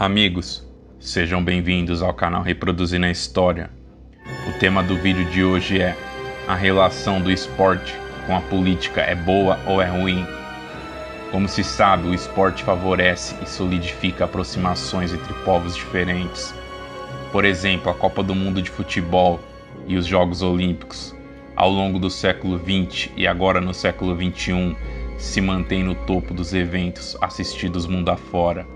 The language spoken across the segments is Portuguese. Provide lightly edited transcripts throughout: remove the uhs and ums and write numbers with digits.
Amigos, sejam bem-vindos ao canal Reproduzindo a História. O tema do vídeo de hoje é: a relação do esporte com a política é boa ou é ruim? Como se sabe, o esporte favorece e solidifica aproximações entre povos diferentes. Por exemplo, a Copa do Mundo de Futebol e os Jogos Olímpicos, ao longo do século XX e agora no século XXI, se mantêm no topo dos eventos assistidos mundo afora.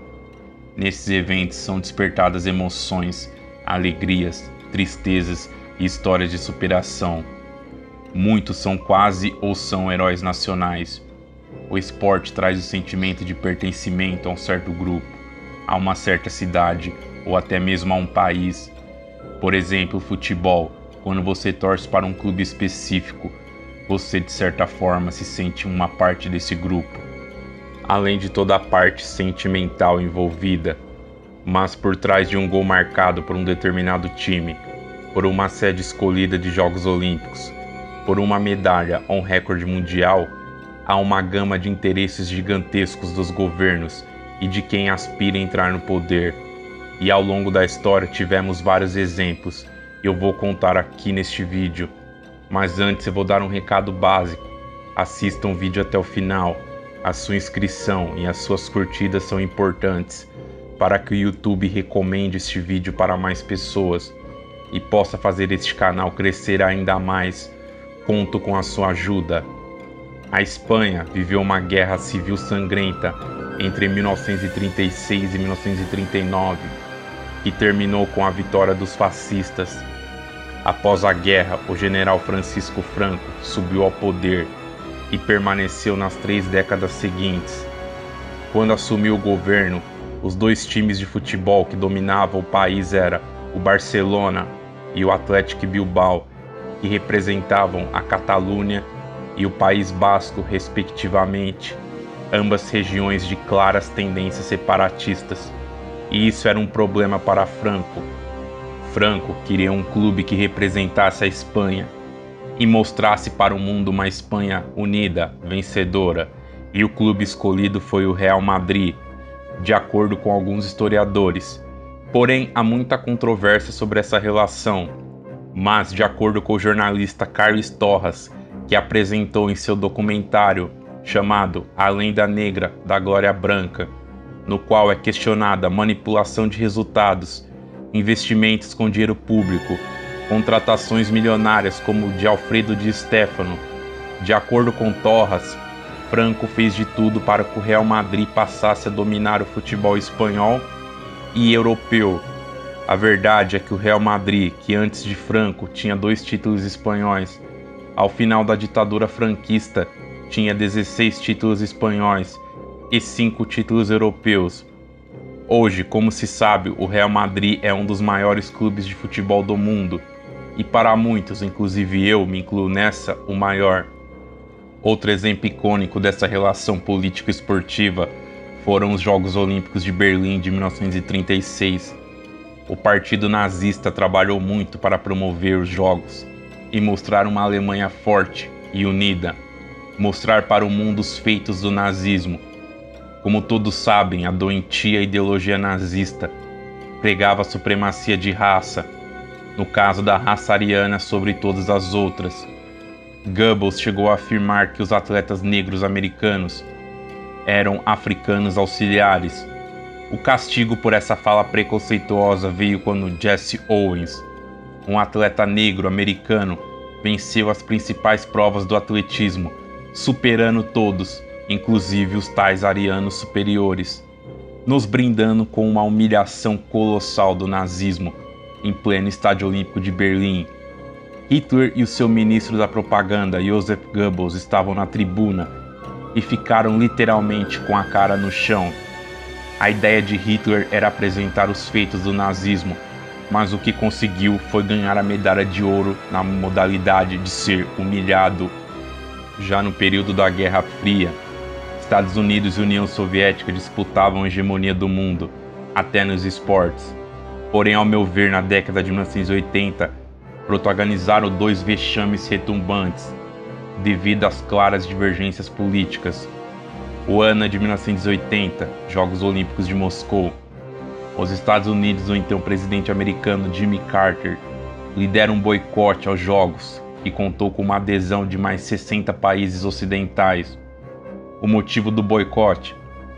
Nesses eventos são despertadas emoções, alegrias, tristezas e histórias de superação. Muitos são quase ou são heróis nacionais. O esporte traz o sentimento de pertencimento a um certo grupo, a uma certa cidade ou até mesmo a um país. Por exemplo, o futebol, quando você torce para um clube específico, você de certa forma se sente uma parte desse grupo. Além de toda a parte sentimental envolvida, mas por trás de um gol marcado por um determinado time, por uma sede escolhida de Jogos Olímpicos, por uma medalha ou um recorde mundial, há uma gama de interesses gigantescos dos governos e de quem aspira a entrar no poder. E ao longo da história tivemos vários exemplos, e eu vou contar aqui neste vídeo. Mas antes eu vou dar um recado básico: assistam o vídeo até o final. A sua inscrição e as suas curtidas são importantes para que o YouTube recomende este vídeo para mais pessoas e possa fazer este canal crescer ainda mais. Conto com a sua ajuda. A Espanha viveu uma guerra civil sangrenta entre 1936 e 1939, que terminou com a vitória dos fascistas. Após a guerra, o general Francisco Franco subiu ao poder e permaneceu nas 3 décadas seguintes. Quando assumiu o governo, os 2 times de futebol que dominavam o país eram o Barcelona e o Athletic Bilbao, que representavam a Catalunha e o País Basco, respectivamente, ambas regiões de claras tendências separatistas. E isso era um problema para Franco. Franco queria um clube que representasse a Espanha e mostrasse para o mundo uma Espanha unida, vencedora, e o clube escolhido foi o Real Madrid, de acordo com alguns historiadores. Porém, há muita controvérsia sobre essa relação, mas de acordo com o jornalista Carlos Torras, que apresentou em seu documentário chamado A Lenda Negra da Glória Branca, no qual é questionada a manipulação de resultados, investimentos com dinheiro público, contratações milionárias como o de Alfredo Di Stéfano. De acordo com Torras, Franco fez de tudo para que o Real Madrid passasse a dominar o futebol espanhol e europeu. A verdade é que o Real Madrid, que antes de Franco tinha 2 títulos espanhóis, ao final da ditadura franquista tinha 16 títulos espanhóis e 5 títulos europeus. Hoje, como se sabe, o Real Madrid é um dos maiores clubes de futebol do mundo, e para muitos, inclusive eu me incluo nessa, o maior. Outro exemplo icônico dessa relação político-esportiva foram os Jogos Olímpicos de Berlim de 1936. O partido nazista trabalhou muito para promover os Jogos e mostrar uma Alemanha forte e unida, mostrar para o mundo os feitos do nazismo. Como todos sabem, a doentia ideologia nazista pregava a supremacia de raça, no caso da raça ariana sobre todas as outras. Goebbels chegou a afirmar que os atletas negros americanos eram africanos auxiliares. O castigo por essa fala preconceituosa veio quando Jesse Owens, um atleta negro americano, venceu as principais provas do atletismo, superando todos, inclusive os tais arianos superiores, nos brindando com uma humilhação colossal do nazismo em pleno Estádio Olímpico de Berlim. Hitler e o seu ministro da propaganda, Joseph Goebbels, estavam na tribuna e ficaram literalmente com a cara no chão. A ideia de Hitler era apresentar os feitos do nazismo, mas o que conseguiu foi ganhar a medalha de ouro na modalidade de ser humilhado. Já no período da Guerra Fria, Estados Unidos e União Soviética disputavam a hegemonia do mundo, até nos esportes. Porém, ao meu ver, na década de 1980, protagonizaram 2 vexames retumbantes, devido às claras divergências políticas. O ano de 1980, Jogos Olímpicos de Moscou. Os Estados Unidos, o então presidente americano Jimmy Carter, lidera um boicote aos Jogos, que contou com uma adesão de mais 60 países ocidentais. O motivo do boicote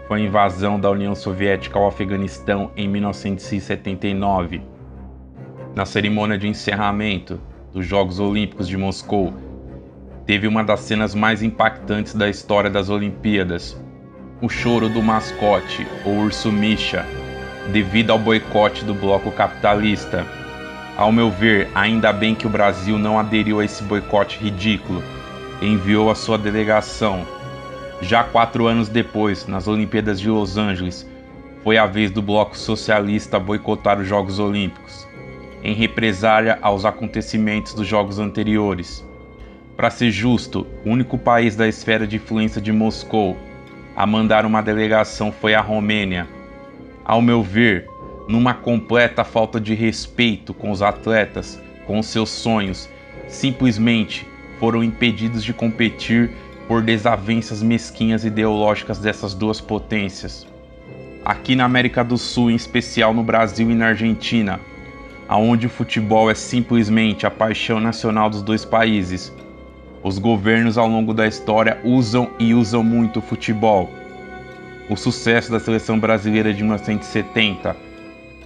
foi a invasão da União Soviética ao Afeganistão em 1979. Na cerimônia de encerramento dos Jogos Olímpicos de Moscou, teve uma das cenas mais impactantes da história das Olimpíadas: o choro do mascote, o urso Misha, devido ao boicote do bloco capitalista. Ao meu ver, ainda bem que o Brasil não aderiu a esse boicote ridículo e enviou a sua delegação. Já 4 anos depois, nas Olimpíadas de Los Angeles, foi a vez do bloco socialista boicotar os Jogos Olímpicos, em represália aos acontecimentos dos Jogos anteriores. Para ser justo, o único país da esfera de influência de Moscou a mandar uma delegação foi a Romênia. Ao meu ver, numa completa falta de respeito com os atletas, com seus sonhos, simplesmente foram impedidos de competir por desavenças mesquinhas ideológicas dessas duas potências. Aqui na América do Sul, em especial no Brasil e na Argentina, onde o futebol é simplesmente a paixão nacional dos dois países, os governos ao longo da história usam muito o futebol. O sucesso da seleção brasileira de 1970,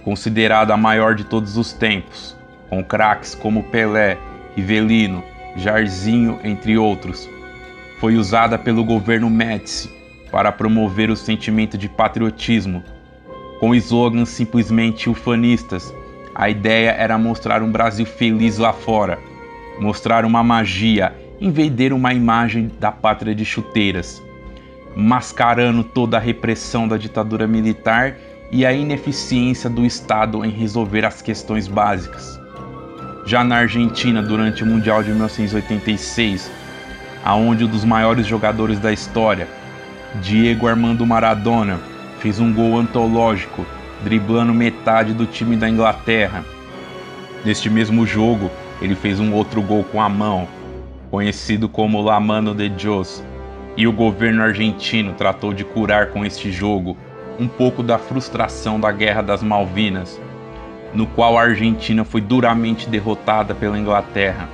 considerada a maior de todos os tempos, com craques como Pelé, Rivelino, Jairzinho, entre outros, foi usada pelo governo Médici para promover o sentimento de patriotismo. Com slogans simplesmente ufanistas, a ideia era mostrar um Brasil feliz lá fora, mostrar uma magia em vender uma imagem da pátria de chuteiras, mascarando toda a repressão da ditadura militar e a ineficiência do Estado em resolver as questões básicas. Já na Argentina, durante o Mundial de 1986, aonde um dos maiores jogadores da história, Diego Armando Maradona, fez um gol antológico, driblando metade do time da Inglaterra. Neste mesmo jogo, ele fez um outro gol com a mão, conhecido como La Mano de Dios, e o governo argentino tratou de curar com este jogo um pouco da frustração da Guerra das Malvinas, no qual a Argentina foi duramente derrotada pela Inglaterra.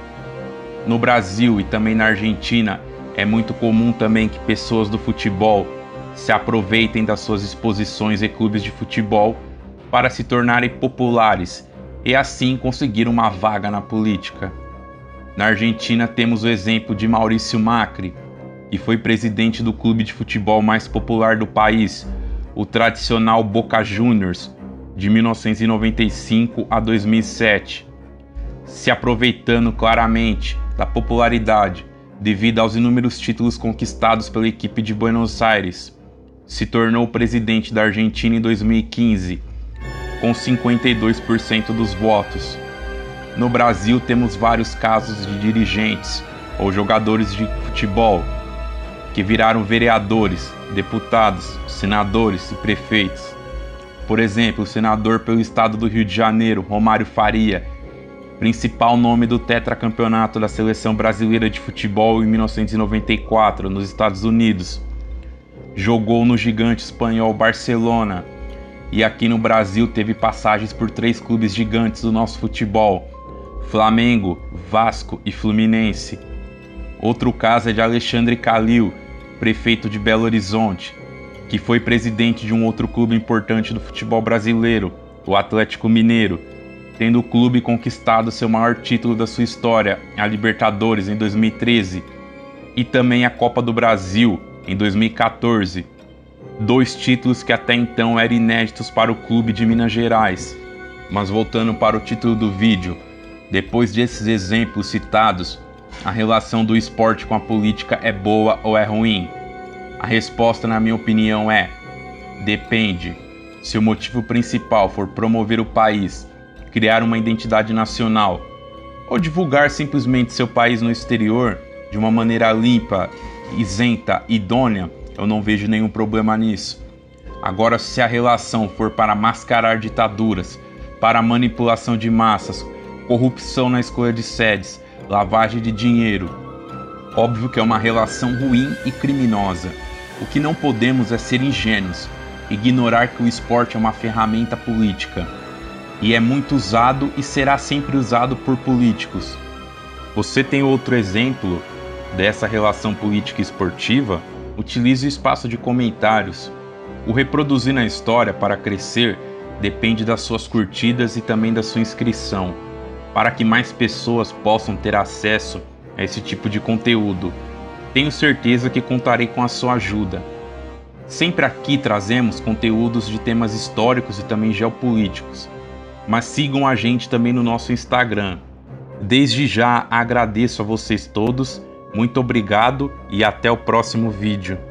No Brasil e também na Argentina, é muito comum também que pessoas do futebol se aproveitem das suas exposições em clubes de futebol para se tornarem populares e assim conseguir uma vaga na política. Na Argentina temos o exemplo de Maurício Macri, que foi presidente do clube de futebol mais popular do país, o tradicional Boca Juniors, de 1995 a 2007, se aproveitando claramente da popularidade devido aos inúmeros títulos conquistados pela equipe de Buenos Aires. Se tornou presidente da Argentina em 2015, com 52% dos votos. No Brasil temos vários casos de dirigentes ou jogadores de futebol que viraram vereadores, deputados, senadores e prefeitos. Por exemplo, o senador pelo estado do Rio de Janeiro, Romário Faria, principal nome do tetracampeonato da seleção brasileira de futebol em 1994, nos Estados Unidos. Jogou no gigante espanhol Barcelona e aqui no Brasil teve passagens por 3 clubes gigantes do nosso futebol: Flamengo, Vasco e Fluminense. Outro caso é de Alexandre Calil, prefeito de Belo Horizonte, que foi presidente de um outro clube importante do futebol brasileiro, o Atlético Mineiro, tendo o clube conquistado seu maior título da sua história, a Libertadores, em 2013, e também a Copa do Brasil, em 2014. 2 títulos que até então eram inéditos para o clube de Minas Gerais. Mas voltando para o título do vídeo, depois desses exemplos citados, a relação do esporte com a política é boa ou é ruim? A resposta, na minha opinião, é: depende. Se o motivo principal for promover o país, criar uma identidade nacional, ou divulgar simplesmente seu país no exterior de uma maneira limpa, isenta, idônea, eu não vejo nenhum problema nisso. Agora, se a relação for para mascarar ditaduras, para manipulação de massas, corrupção na escolha de sedes, lavagem de dinheiro, óbvio que é uma relação ruim e criminosa. O que não podemos é ser ingênuos. ignorar que o esporte é uma ferramenta política e é muito usado e será sempre usado por políticos. Você tem outro exemplo dessa relação política e esportiva? Utilize o espaço de comentários. O Reproduzir na História para crescer depende das suas curtidas e também da sua inscrição, para que mais pessoas possam ter acesso a esse tipo de conteúdo. Tenho certeza que contarei com a sua ajuda. Sempre aqui trazemos conteúdos de temas históricos e também geopolíticos, mas sigam a gente também no nosso Instagram. Desde já agradeço a vocês todos, muito obrigado e até o próximo vídeo.